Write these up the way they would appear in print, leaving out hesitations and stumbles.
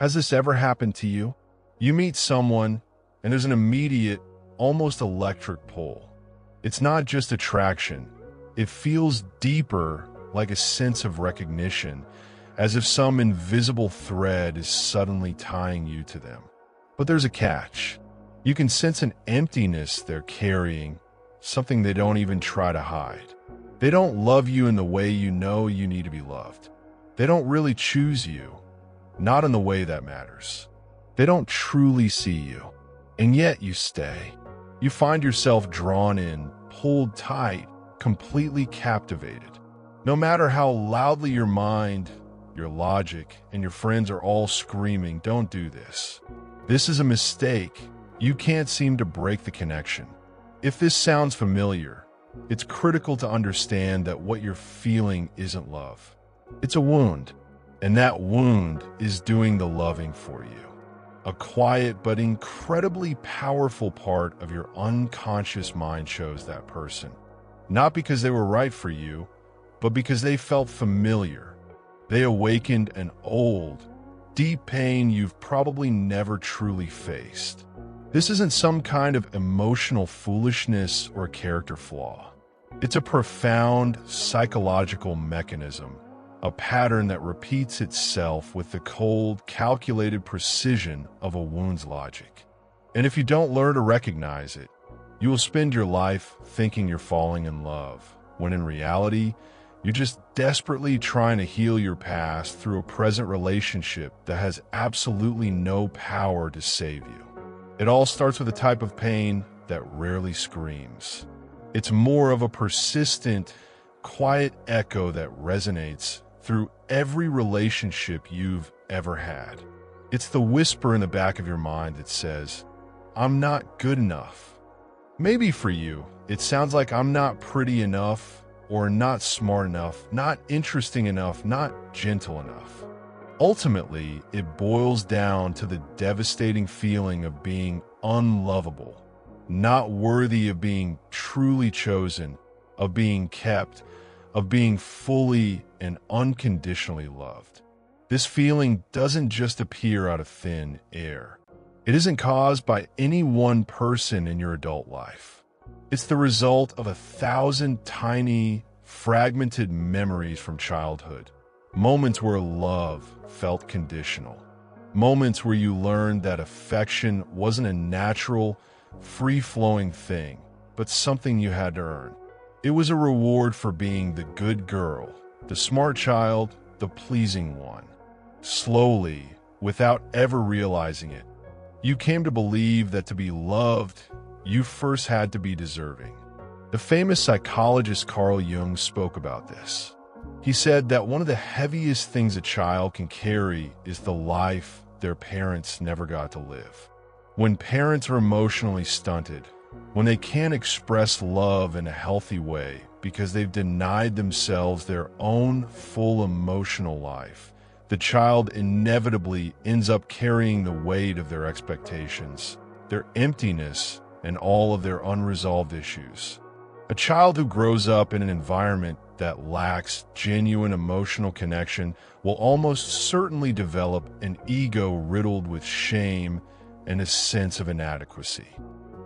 Has this ever happened to you? You meet someone, and there's an immediate, almost electric pull. It's not just attraction. It feels deeper, like a sense of recognition, as if some invisible thread is suddenly tying you to them. But there's a catch. You can sense an emptiness they're carrying, something they don't even try to hide. They don't love you in the way you know you need to be loved. They don't really choose you, not in the way that matters. They don't truly see you, and yet you stay. You find yourself drawn in, pulled tight, completely captivated. No matter how loudly your mind, your logic, and your friends are all screaming, "Don't do this. This is a mistake," you can't seem to break the connection. If this sounds familiar, it's critical to understand that what you're feeling isn't love. It's a wound, and that wound is doing the loving for you. A quiet but incredibly powerful part of your unconscious mind chose that person. Not because they were right for you, but because they felt familiar. They awakened an old, deep pain you've probably never truly faced. This isn't some kind of emotional foolishness or character flaw. It's a profound psychological mechanism, a pattern that repeats itself with the cold, calculated precision of a wound's logic. And if you don't learn to recognize it, you will spend your life thinking you're falling in love, when in reality, you're just desperately trying to heal your past through a present relationship that has absolutely no power to save you. It all starts with a type of pain that rarely screams. It's more of a persistent, quiet echo that resonates through every relationship you've ever had. It's the whisper in the back of your mind that says, "I'm not good enough." Maybe for you, it sounds like "I'm not pretty enough," or "not smart enough," "not interesting enough," "not gentle enough." Ultimately, it boils down to the devastating feeling of being unlovable, not worthy of being truly chosen, of being kept, of being fully and unconditionally loved. This feeling doesn't just appear out of thin air. It isn't caused by any one person in your adult life. It's the result of 1,000 tiny, fragmented memories from childhood. Moments where love felt conditional. Moments where you learned that affection wasn't a natural, free-flowing thing, but something you had to earn. It was a reward for being the good girl, the smart child, the pleasing one. Slowly, without ever realizing it, you came to believe that to be loved, you first had to be deserving. The famous psychologist Carl Jung spoke about this. He said that one of the heaviest things a child can carry is the life their parents never got to live. When parents are emotionally stunted, when they can't express love in a healthy way because they've denied themselves their own full emotional life, the child inevitably ends up carrying the weight of their expectations, their emptiness, and all of their unresolved issues. A child who grows up in an environment that lacks genuine emotional connection will almost certainly develop an ego riddled with shame and a sense of inadequacy.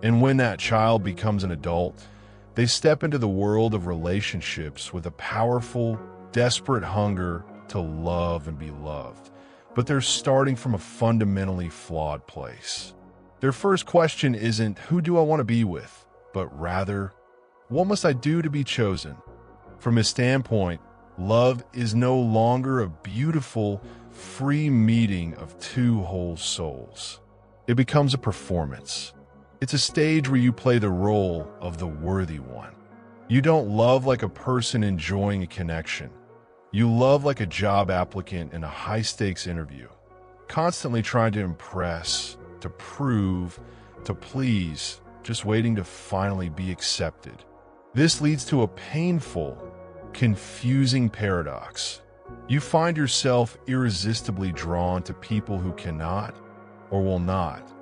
And when that child becomes an adult, they step into the world of relationships with a powerful, desperate hunger to love and be loved. But they're starting from a fundamentally flawed place. Their first question isn't, "Who do I want to be with?" but rather, "What must I do to be chosen?" From his standpoint, love is no longer a beautiful, free meeting of two whole souls. It becomes a performance. It's a stage where you play the role of the worthy one. You don't love like a person enjoying a connection. You love like a job applicant in a high-stakes interview, constantly trying to impress, to prove, to please, just waiting to finally be accepted. This leads to a painful, confusing paradox. You find yourself irresistibly drawn to people who cannot, or will not,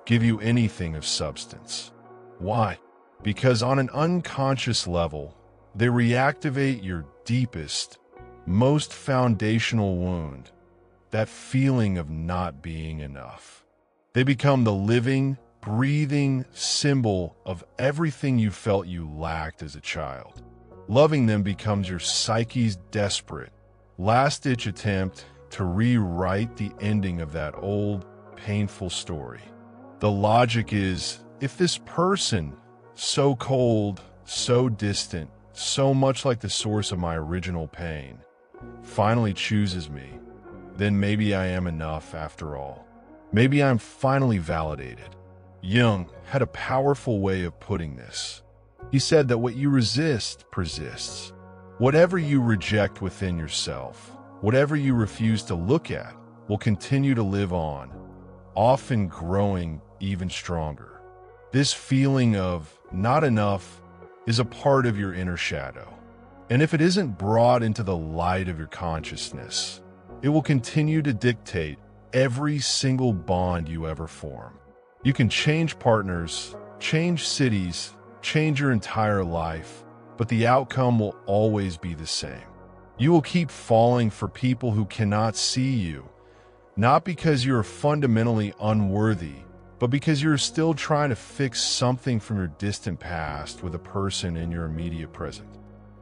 give you anything of substance. Why? Because on an unconscious level, they reactivate your deepest, most foundational wound, that feeling of not being enough. They become the living, breathing symbol of everything you felt you lacked as a child. Loving them becomes your psyche's desperate, last-ditch attempt to rewrite the ending of that old, painful story. The logic is, if this person, so cold, so distant, so much like the source of my original pain, finally chooses me, then maybe I am enough after all. Maybe I'm finally validated. Jung had a powerful way of putting this. He said that what you resist persists. Whatever you reject within yourself, whatever you refuse to look at, will continue to live on, often growing even stronger. This feeling of not enough is a part of your inner shadow. And if it isn't brought into the light of your consciousness, it will continue to dictate every single bond you ever form. You can change partners, change cities, change your entire life, but the outcome will always be the same. You will keep falling for people who cannot see you, not because you're fundamentally unworthy, but because you're still trying to fix something from your distant past with a person in your immediate present.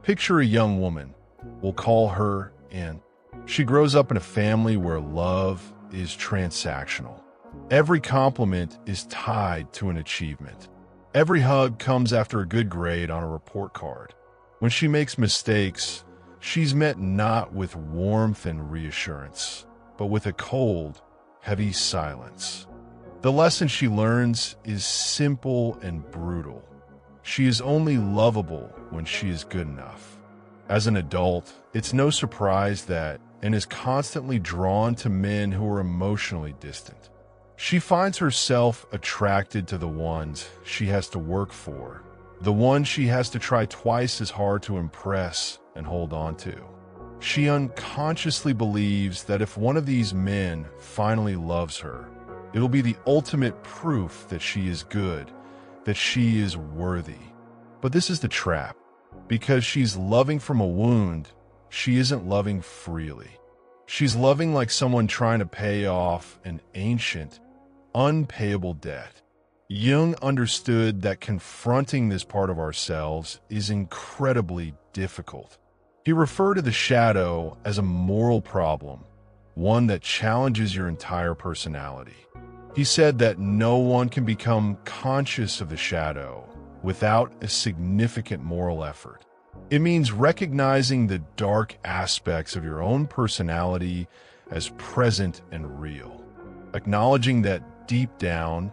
Picture a young woman. We'll call her Anne. She grows up in a family where love is transactional. Every compliment is tied to an achievement. Every hug comes after a good grade on a report card. When she makes mistakes, she's met not with warmth and reassurance, but with a cold, heavy silence. The lesson she learns is simple and brutal. She is only lovable when she is good enough. As an adult, it's no surprise that Anne is constantly drawn to men who are emotionally distant. She finds herself attracted to the ones she has to work for, the ones she has to try twice as hard to impress and hold on to. She unconsciously believes that if one of these men finally loves her, it'll be the ultimate proof that she is good, that she is worthy. But this is the trap. Because she's loving from a wound, she isn't loving freely. She's loving like someone trying to pay off an ancient, unpayable debt. Jung understood that confronting this part of ourselves is incredibly difficult. He referred to the shadow as a moral problem, one that challenges your entire personality. He said that no one can become conscious of the shadow without a significant moral effort. It means recognizing the dark aspects of your own personality as present and real. Acknowledging that deep down,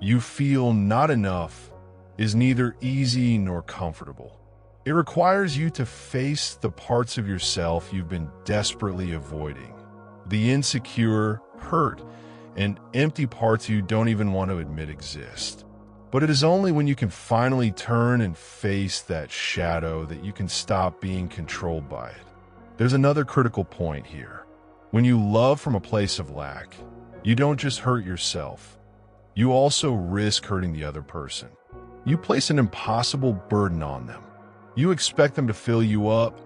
you feel not enough is neither easy nor comfortable. It requires you to face the parts of yourself you've been desperately avoiding, the insecure, hurt, and empty parts you don't even want to admit exist. But it is only when you can finally turn and face that shadow that you can stop being controlled by it. There's another critical point here. When you love from a place of lack, you don't just hurt yourself. You also risk hurting the other person. You place an impossible burden on them. You expect them to fill you up,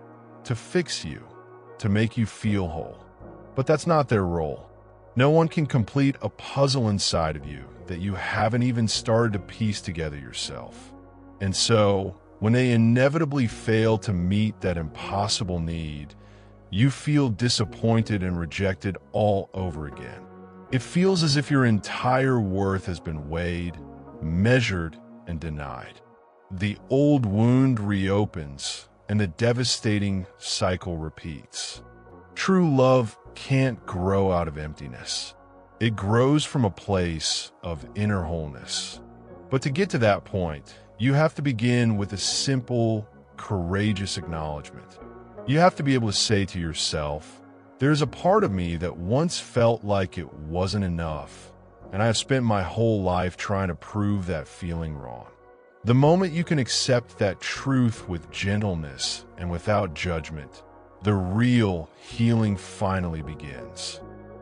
to fix you, to make you feel whole. But that's not their role. No one can complete a puzzle inside of you that you haven't even started to piece together yourself. And so, when they inevitably fail to meet that impossible need, you feel disappointed and rejected all over again. It feels as if your entire worth has been weighed, measured, and denied. The old wound reopens, and the devastating cycle repeats. True love can't grow out of emptiness. It grows from a place of inner wholeness. But to get to that point, you have to begin with a simple, courageous acknowledgement. You have to be able to say to yourself, there's a part of me that once felt like it wasn't enough, and I have spent my whole life trying to prove that feeling wrong. The moment you can accept that truth with gentleness and without judgment, the real healing finally begins.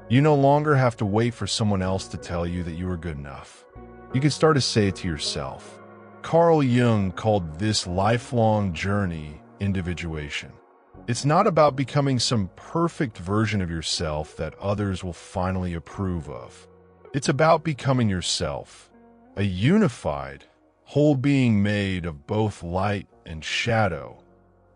You no longer have to wait for someone else to tell you that you are good enough. You can start to say it to yourself. Carl Jung called this lifelong journey individuation. It's not about becoming some perfect version of yourself that others will finally approve of. It's about becoming yourself, a unified, whole being made of both light and shadow,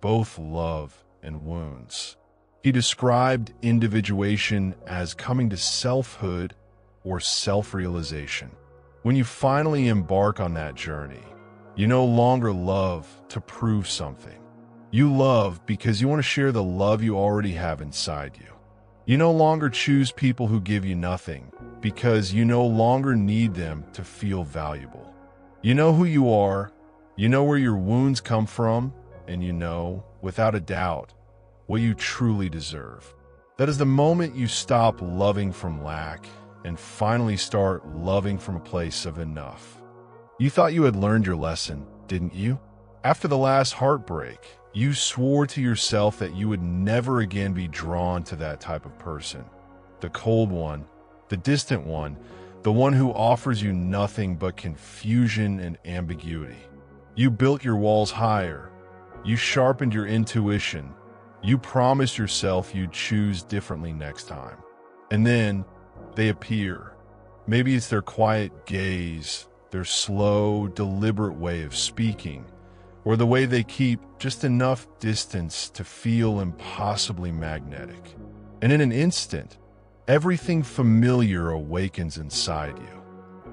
both love and wounds. He described individuation as coming to selfhood or self-realization. When you finally embark on that journey, you no longer love to prove something. You love because you want to share the love you already have inside you. You no longer choose people who give you nothing because you no longer need them to feel valuable. You know who you are, you know where your wounds come from, and you know, without a doubt, what you truly deserve. That is the moment you stop loving from lack and finally start loving from a place of enough. You thought you had learned your lesson, didn't you? After the last heartbreak, you swore to yourself that you would never again be drawn to that type of person. The cold one, the distant one, the one who offers you nothing but confusion and ambiguity. You built your walls higher. You sharpened your intuition. You promised yourself you'd choose differently next time. And then they appear. Maybe it's their quiet gaze, their slow, deliberate way of speaking, or the way they keep just enough distance to feel impossibly magnetic. And in an instant, everything familiar awakens inside you.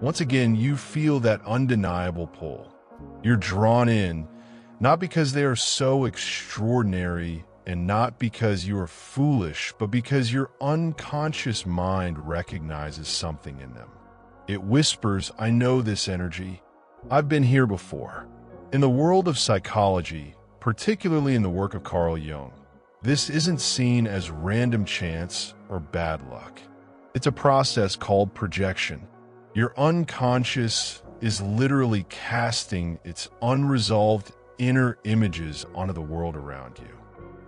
Once again, you feel that undeniable pull. You're drawn in, not because they are so extraordinary and not because you are foolish, but because your unconscious mind recognizes something in them. It whispers, "I know this energy. I've been here before." In the world of psychology, particularly in the work of Carl Jung, this isn't seen as random chance or bad luck. It's a process called projection. Your unconscious is literally casting its unresolved inner images onto the world around you.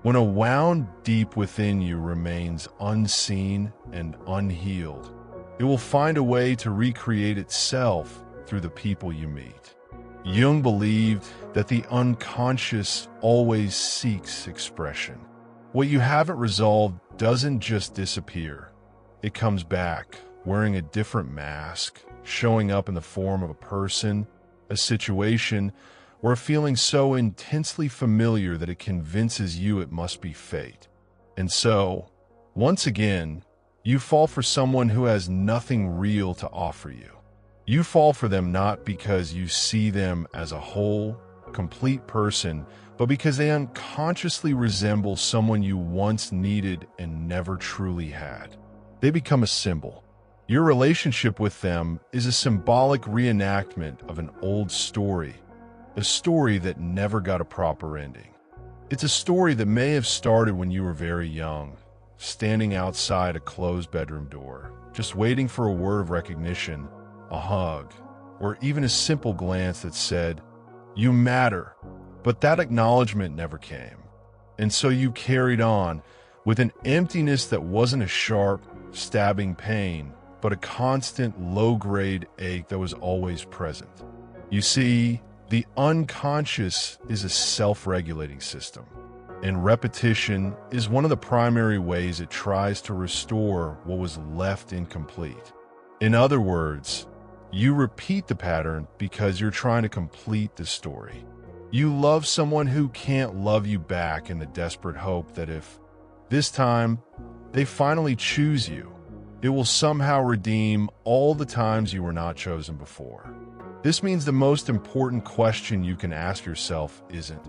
When a wound deep within you remains unseen and unhealed, it will find a way to recreate itself through the people you meet. Jung believed that the unconscious always seeks expression. What you haven't resolved doesn't just disappear. It comes back, wearing a different mask, showing up in the form of a person, a situation, or a feeling so intensely familiar that it convinces you it must be fate. And so, once again, you fall for someone who has nothing real to offer you. You fall for them not because you see them as a whole, complete person, but because they unconsciously resemble someone you once needed and never truly had. They become a symbol. Your relationship with them is a symbolic reenactment of an old story, a story that never got a proper ending. It's a story that may have started when you were very young, standing outside a closed bedroom door, just waiting for a word of recognition, a hug, or even a simple glance that said, "You matter." But that acknowledgement never came. And so you carried on with an emptiness that wasn't a sharp, stabbing pain, but a constant, low-grade ache that was always present. You see, the unconscious is a self-regulating system, and repetition is one of the primary ways it tries to restore what was left incomplete. In other words, you repeat the pattern because you're trying to complete the story. You love someone who can't love you back in the desperate hope that if, this time, they finally choose you, it will somehow redeem all the times you were not chosen before. This means the most important question you can ask yourself isn't,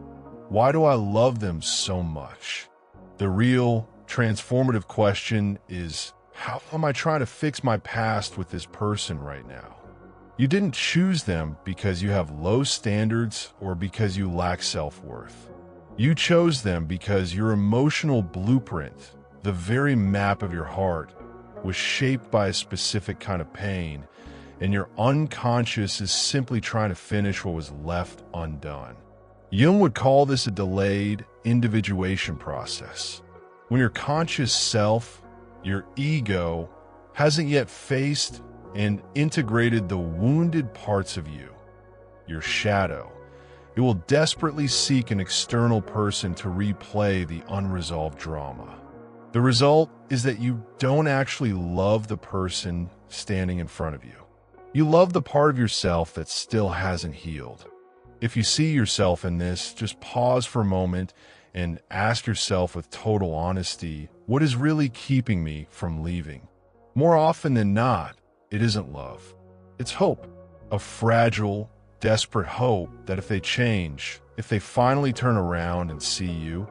"Why do I love them so much?" The real, transformative question is, "How am I trying to fix my past with this person right now?" You didn't choose them because you have low standards or because you lack self-worth. You chose them because your emotional blueprint, the very map of your heart, was shaped by a specific kind of pain, and your unconscious is simply trying to finish what was left undone. Jung would call this a delayed individuation process. When your conscious self, your ego, hasn't yet faced and integrated the wounded parts of you, your shadow, It will desperately seek an external person to replay the unresolved drama. The result is that you don't actually love the person standing in front of you. You love the part of yourself that still hasn't healed. If you see yourself in this, just pause for a moment and ask yourself with total honesty, what is really keeping me from leaving? More often than not, it isn't love. It's hope. A fragile, desperate hope that if they change, if they finally turn around and see you,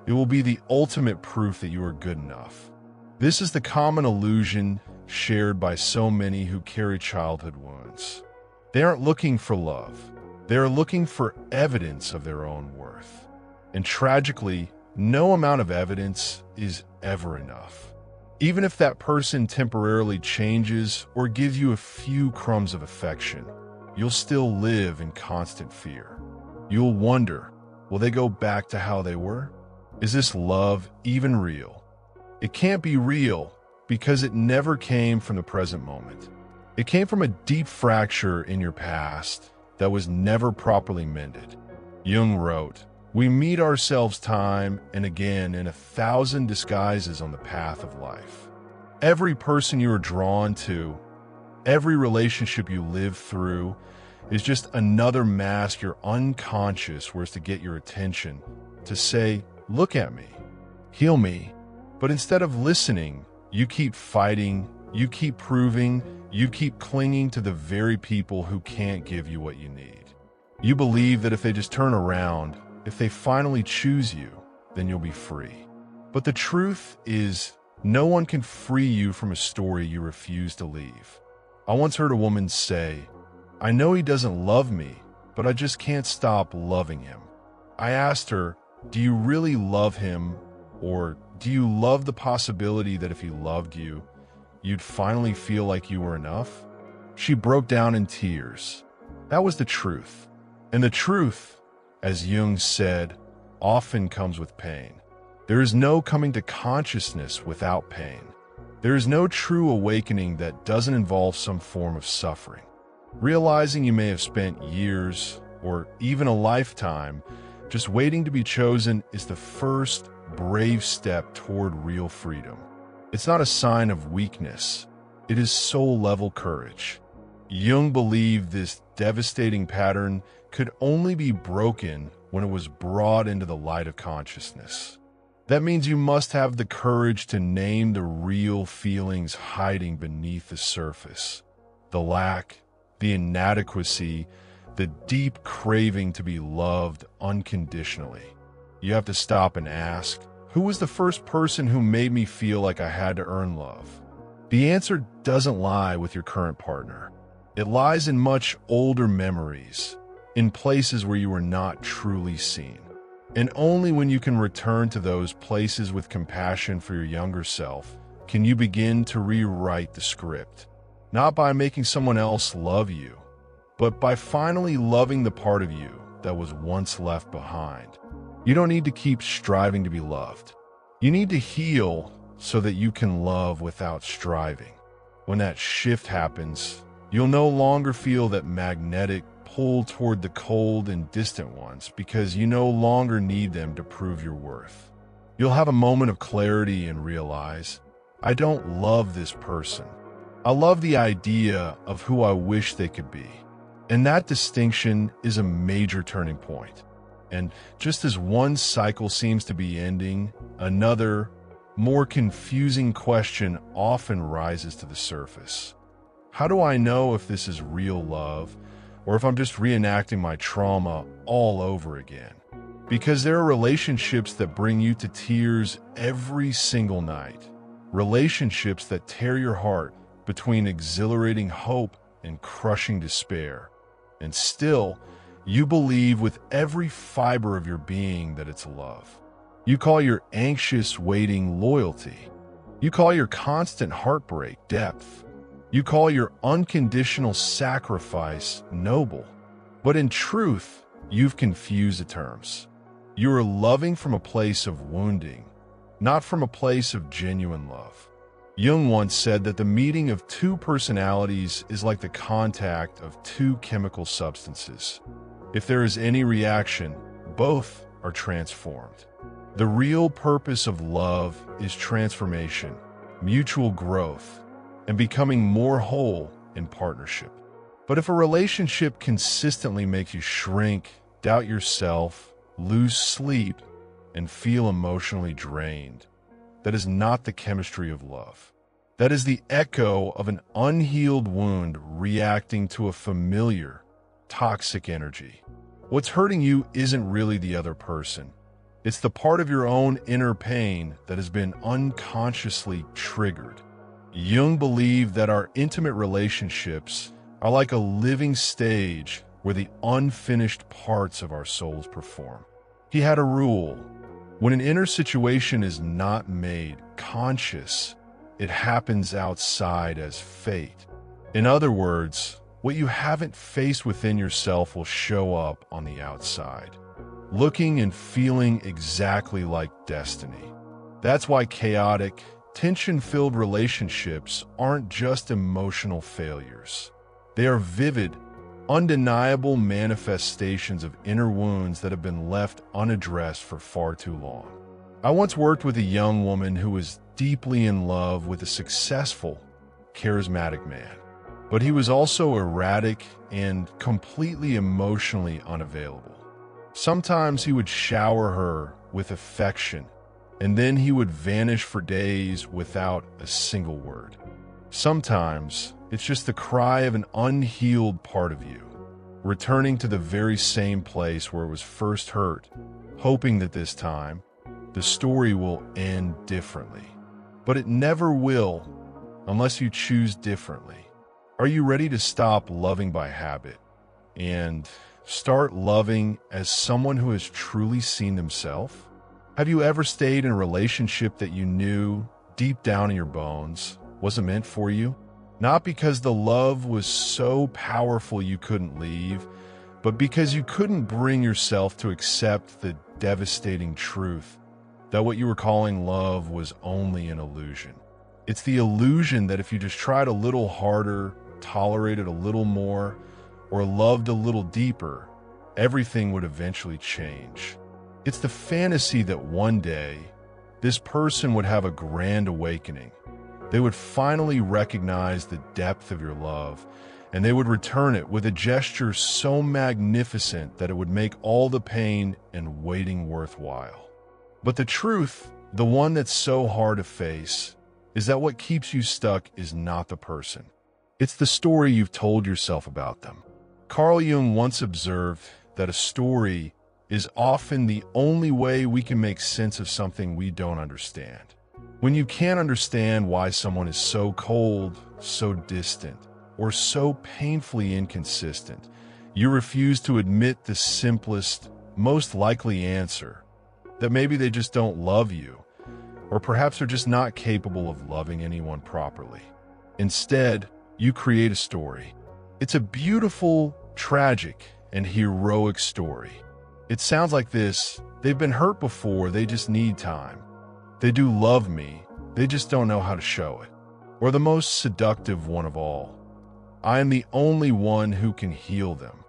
it will be the ultimate proof that you are good enough. This is the common illusion shared by so many who carry childhood wounds. They aren't looking for love. They are looking for evidence of their own worth. And tragically, no amount of evidence is ever enough. Even if that person temporarily changes or gives you a few crumbs of affection, you'll still live in constant fear. You'll wonder, will they go back to how they were? Is this love even real? It can't be real because it never came from the present moment. It came from a deep fracture in your past that was never properly mended. Jung wrote, "We meet ourselves time and again in 1,000 disguises on the path of life." Every person you are drawn to, every relationship you live through is just another mask your unconscious wears to get your attention, to say, look at me, heal me. But instead of listening, you keep fighting, you keep proving, you keep clinging to the very people who can't give you what you need. You believe that if they just turn around, if they finally choose you, then you'll be free. But the truth is, no one can free you from a story you refuse to leave. I once heard a woman say, "I know he doesn't love me, but I just can't stop loving him." I asked her, "Do you really love him? Or do you love the possibility that if he loved you, you'd finally feel like you were enough?" She broke down in tears. That was the truth. And the truth, as Jung said, often comes with pain. There is no coming to consciousness without pain. There is no true awakening that doesn't involve some form of suffering. Realizing you may have spent years or even a lifetime just waiting to be chosen is the first brave step toward real freedom. It's not a sign of weakness. It is soul-level courage. Jung believed this devastating pattern could only be broken when it was brought into the light of consciousness. That means you must have the courage to name the real feelings hiding beneath the surface. The lack, the inadequacy, the deep craving to be loved unconditionally. You have to stop and ask, who was the first person who made me feel like I had to earn love? The answer doesn't lie with your current partner. It lies in much older memories, in places where you were not truly seen. And only when you can return to those places with compassion for your younger self can you begin to rewrite the script. Not by making someone else love you, but by finally loving the part of you that was once left behind. You don't need to keep striving to be loved. You need to heal so that you can love without striving. When that shift happens, you'll no longer feel that magnetic pull toward the cold and distant ones because you no longer need them to prove your worth. You'll have a moment of clarity and realize, I don't love this person. I love the idea of who I wish they could be. And that distinction is a major turning point. And just as one cycle seems to be ending, another, more confusing question often rises to the surface. How do I know if this is real love, or if I'm just reenacting my trauma all over again? Because there are relationships that bring you to tears every single night. Relationships that tear your heart between exhilarating hope and crushing despair. And still, you believe with every fiber of your being that it's love. You call your anxious waiting loyalty. You call your constant heartbreak depth. You call your unconditional sacrifice noble. But in truth, you've confused the terms. You are loving from a place of wounding, not from a place of genuine love. Jung once said that the meeting of two personalities is like the contact of two chemical substances. If there is any reaction, both are transformed. The real purpose of love is transformation, mutual growth, and becoming more whole in partnership. But if a relationship consistently makes you shrink, doubt yourself, lose sleep, and feel emotionally drained, that is not the chemistry of love. That is the echo of an unhealed wound reacting to a familiar, toxic energy. What's hurting you isn't really the other person. It's the part of your own inner pain that has been unconsciously triggered. Jung believed that our intimate relationships are like a living stage where the unfinished parts of our souls perform. He had a rule: when an inner situation is not made conscious, it happens outside as fate. In other words, what you haven't faced within yourself will show up on the outside, looking and feeling exactly like destiny. That's why chaotic, tension-filled relationships aren't just emotional failures. They are vivid, undeniable manifestations of inner wounds that have been left unaddressed for far too long. I once worked with a young woman who was deeply in love with a successful, charismatic man. But he was also erratic and completely emotionally unavailable. Sometimes he would shower her with affection, and then he would vanish for days without a single word. Sometimes it's just the cry of an unhealed part of you, returning to the very same place where it was first hurt, hoping that this time the story will end differently. But it never will unless you choose differently. Are you ready to stop loving by habit and start loving as someone who has truly seen themselves? Have you ever stayed in a relationship that you knew deep down in your bones wasn't meant for you? Not because the love was so powerful you couldn't leave, but because you couldn't bring yourself to accept the devastating truth that what you were calling love was only an illusion. It's the illusion that if you just tried a little harder, tolerated a little more, or loved a little deeper, everything would eventually change. It's the fantasy that one day, this person would have a grand awakening. They would finally recognize the depth of your love, and they would return it with a gesture so magnificent that it would make all the pain and waiting worthwhile. But the truth, the one that's so hard to face, is that what keeps you stuck is not the person. It's the story you've told yourself about them. Carl Jung once observed that a story is often the only way we can make sense of something we don't understand. When you can't understand why someone is so cold, so distant, or so painfully inconsistent, you refuse to admit the simplest, most likely answer, that maybe they just don't love you, or perhaps they're just not capable of loving anyone properly. Instead, you create a story. It's a beautiful, tragic, and heroic story. It sounds like this: they've been hurt before, they just need time. They do love me, they just don't know how to show it. Or the most seductive one of all: I am the only one who can heal them.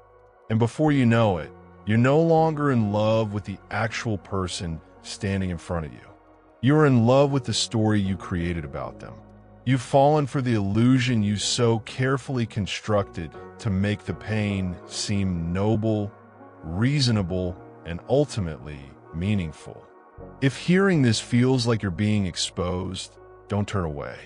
And before you know it, you're no longer in love with the actual person standing in front of you. You're in love with the story you created about them. You've fallen for the illusion you so carefully constructed to make the pain seem noble, reasonable, and ultimately meaningful. If hearing this feels like you're being exposed, don't turn away.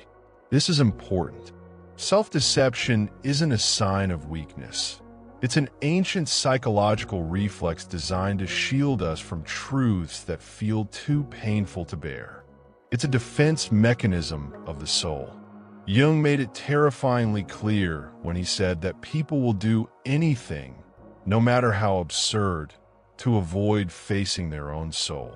This is important. Self-deception isn't a sign of weakness. It's an ancient psychological reflex designed to shield us from truths that feel too painful to bear. It's a defense mechanism of the soul. Jung made it terrifyingly clear when he said that people will do anything, no matter how absurd, to avoid facing their own soul.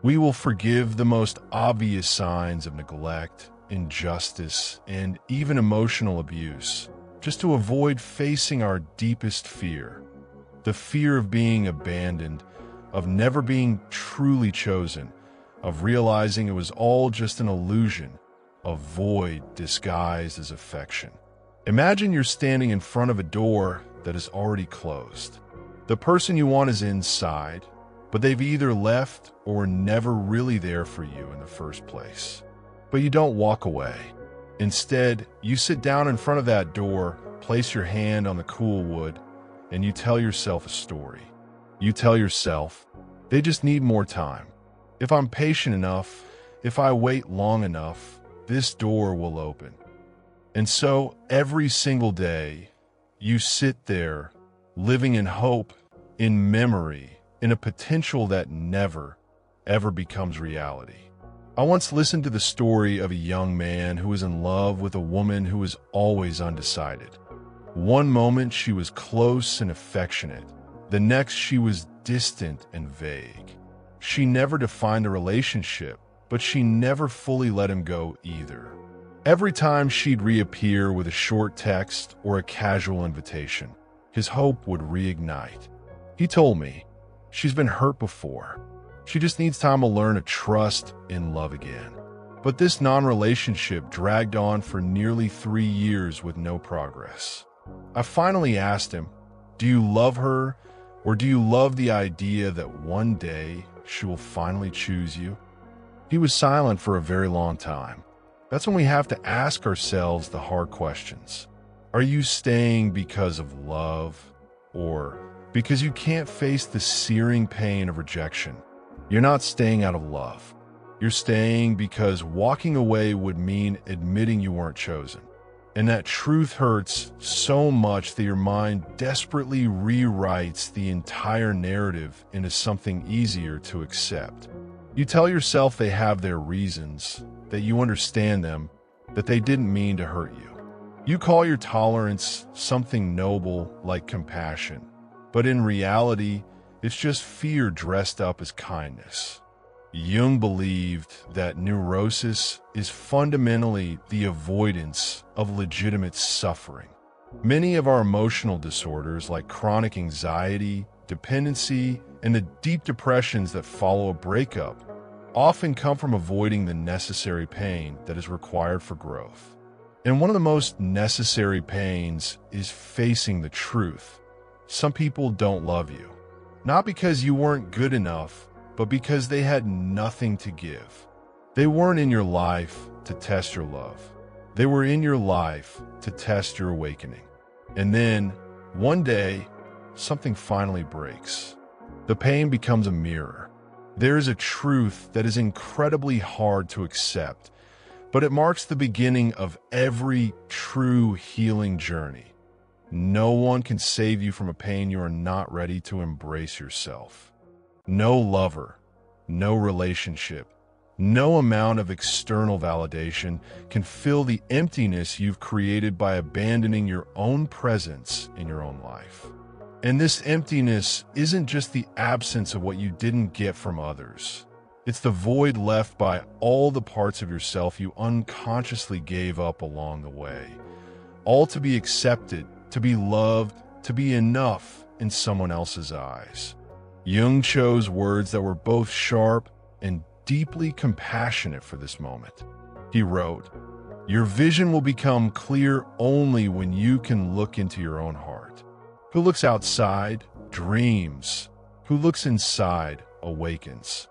We will forgive the most obvious signs of neglect, injustice, and even emotional abuse, just to avoid facing our deepest fear, the fear of being abandoned, of never being truly chosen, of realizing it was all just an illusion, a void disguised as affection. Imagine you're standing in front of a door that is already closed. The person you want is inside, but they've either left or were never really there for you in the first place. But you don't walk away. Instead, you sit down in front of that door, place your hand on the cool wood, and you tell yourself a story. You tell yourself, they just need more time. If I'm patient enough, if I wait long enough, this door will open. And so every single day, you sit there, living in hope, in memory, in a potential that never, ever becomes reality. I once listened to the story of a young man who was in love with a woman who was always undecided. One moment she was close and affectionate. The next she was distant and vague. She never defined a relationship, but she never fully let him go either. Every time she'd reappear with a short text or a casual invitation, his hope would reignite. He told me, she's been hurt before. She just needs time to learn to trust in love again. But this non-relationship dragged on for nearly 3 years with no progress. I finally asked him, do you love her, or do you love the idea that one day she will finally choose you? He was silent for a very long time. That's when we have to ask ourselves the hard questions. Are you staying because of love, or because you can't face the searing pain of rejection? You're not staying out of love. You're staying because walking away would mean admitting you weren't chosen. And that truth hurts so much that your mind desperately rewrites the entire narrative into something easier to accept. You tell yourself they have their reasons, that you understand them, that they didn't mean to hurt you. You call your tolerance something noble like compassion, but in reality, it's just fear dressed up as kindness. Jung believed that neurosis is fundamentally the avoidance of legitimate suffering. Many of our emotional disorders, like chronic anxiety, dependency, and the deep depressions that follow a breakup, often come from avoiding the necessary pain that is required for growth. And one of the most necessary pains is facing the truth. Some people don't love you, not because you weren't good enough, but because they had nothing to give. They weren't in your life to test your love. They were in your life to test your awakening. And then, one day, something finally breaks. The pain becomes a mirror. There is a truth that is incredibly hard to accept, but it marks the beginning of every true healing journey. No one can save you from a pain you are not ready to embrace yourself. No lover, no relationship, no amount of external validation can fill the emptiness you've created by abandoning your own presence in your own life. And this emptiness isn't just the absence of what you didn't get from others. It's the void left by all the parts of yourself you unconsciously gave up along the way, all to be accepted, to be loved, to be enough in someone else's eyes. Jung chose words that were both sharp and deeply compassionate for this moment. He wrote, "Your vision will become clear only when you can look into your own heart. Who looks outside dreams. Who looks inside awakens.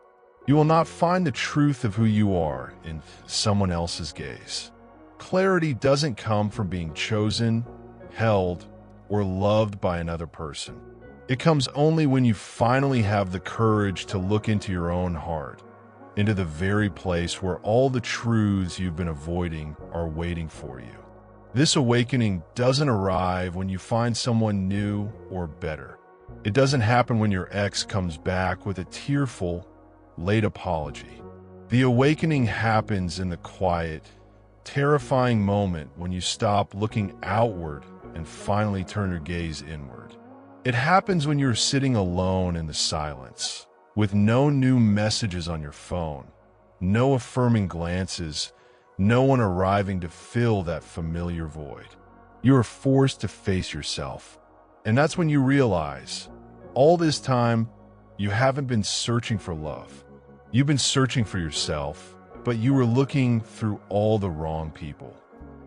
You will not find the truth of who you are in someone else's gaze." Clarity doesn't come from being chosen, held, or loved by another person. It comes only when you finally have the courage to look into your own heart, into the very place where all the truths you've been avoiding are waiting for you. This awakening doesn't arrive when you find someone new or better. It doesn't happen when your ex comes back with a tearful, late apology. The awakening happens in the quiet, terrifying moment when you stop looking outward and finally turn your gaze inward. It happens when you're sitting alone in the silence, with no new messages on your phone, no affirming glances, no one arriving to fill that familiar void. You are forced to face yourself. And that's when you realize, all this time, you haven't been searching for love. You've been searching for yourself, but you were looking through all the wrong people.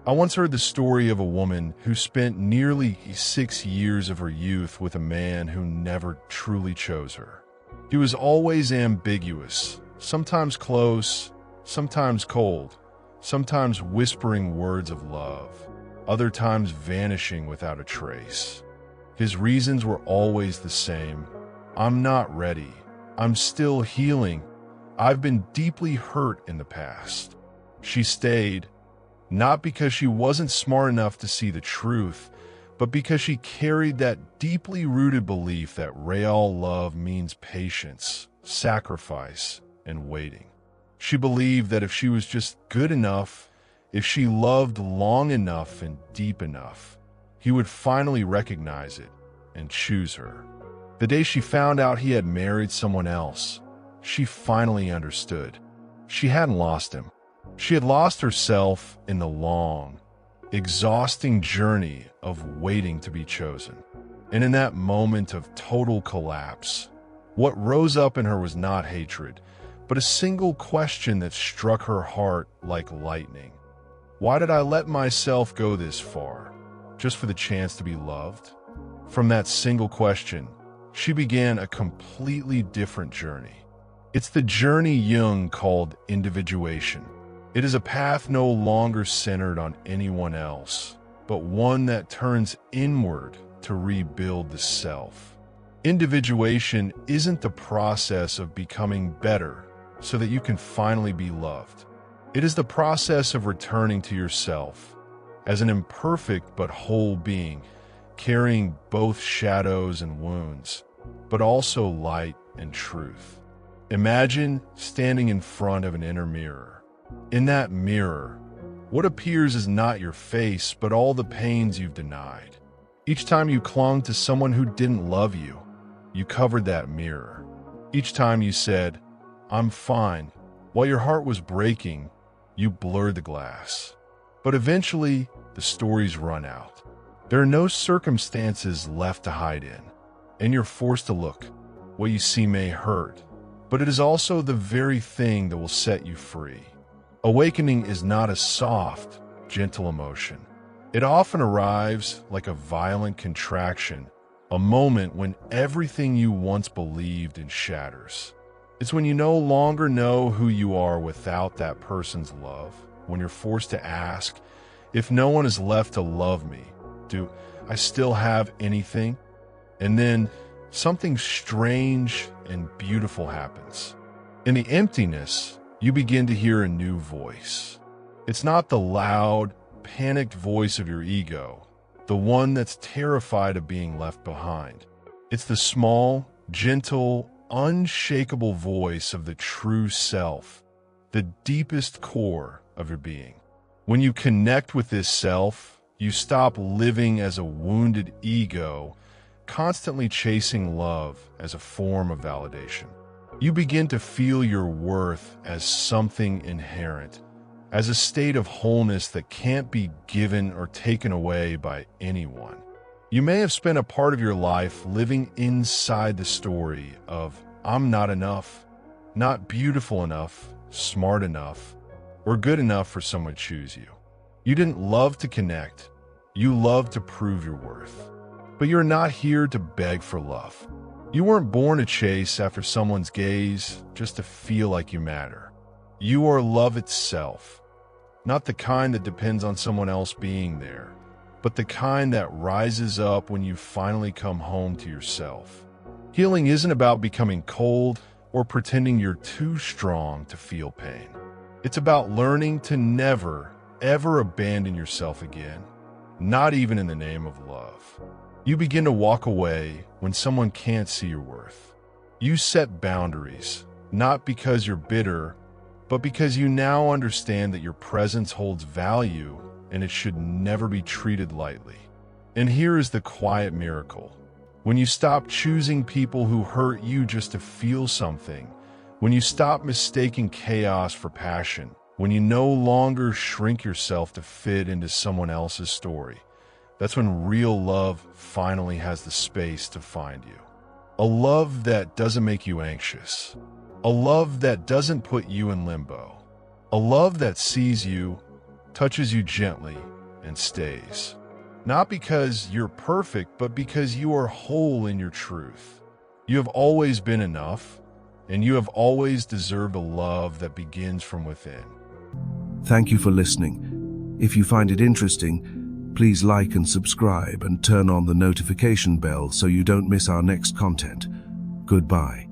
I once heard the story of a woman who spent nearly 6 years of her youth with a man who never truly chose her. He was always ambiguous, sometimes close, sometimes cold, sometimes whispering words of love, other times vanishing without a trace. His reasons were always the same. I'm not ready. I'm still healing. I've been deeply hurt in the past. She stayed, not because she wasn't smart enough to see the truth, but because she carried that deeply rooted belief that real love means patience, sacrifice, and waiting. She believed that if she was just good enough, if she loved long enough and deep enough, he would finally recognize it and choose her. The day she found out he had married someone else, she finally understood. She hadn't lost him. She had lost herself in the long, exhausting journey of waiting to be chosen. And in that moment of total collapse, what rose up in her was not hatred, but a single question that struck her heart like lightning. Why did I let myself go this far, just for the chance to be loved? From that single question, she began a completely different journey. It's the journey Jung called individuation. It is a path no longer centered on anyone else, but one that turns inward to rebuild the self. Individuation isn't the process of becoming better so that you can finally be loved. It is the process of returning to yourself as an imperfect but whole being, carrying both shadows and wounds, but also light and truth. Imagine standing in front of an inner mirror. In that mirror, what appears is not your face, but all the pains you've denied. Each time you clung to someone who didn't love you, you covered that mirror. Each time you said, "I'm fine," while your heart was breaking, you blurred the glass. But eventually, the stories run out. There are no circumstances left to hide in, and you're forced to look. What you see may hurt, but it is also the very thing that will set you free. Awakening is not a soft, gentle emotion. It often arrives like a violent contraction, a moment when everything you once believed in shatters. It's when you no longer know who you are without that person's love, when you're forced to ask, if no one is left to love me, do I still have anything? And then something strange and beautiful happens. In the emptiness, you begin to hear a new voice. It's not the loud, panicked voice of your ego, the one that's terrified of being left behind. It's the small, gentle, unshakable voice of the true self, the deepest core of your being. When you connect with this self, you stop living as a wounded ego, constantly chasing love as a form of validation. You begin to feel your worth as something inherent, as a state of wholeness that can't be given or taken away by anyone. You may have spent a part of your life living inside the story of, "I'm not enough, not beautiful enough, smart enough, or good enough for someone to choose you." You didn't love to connect, you loved to prove your worth. But you're not here to beg for love. You weren't born to chase after someone's gaze just to feel like you matter. You are love itself, not the kind that depends on someone else being there, but the kind that rises up when you finally come home to yourself. Healing isn't about becoming cold or pretending you're too strong to feel pain. It's about learning to never, ever abandon yourself again, not even in the name of love. You begin to walk away when someone can't see your worth. You set boundaries, not because you're bitter, but because you now understand that your presence holds value and it should never be treated lightly. And here is the quiet miracle. When you stop choosing people who hurt you just to feel something, when you stop mistaking chaos for passion, when you no longer shrink yourself to fit into someone else's story, that's when real love finally has the space to find you. A love that doesn't make you anxious. A love that doesn't put you in limbo. A love that sees you, touches you gently, and stays. Not because you're perfect, but because you are whole in your truth. You have always been enough, and you have always deserved a love that begins from within. Thank you for listening. If you find it interesting, please like and subscribe and turn on the notification bell so you don't miss our next content. Goodbye.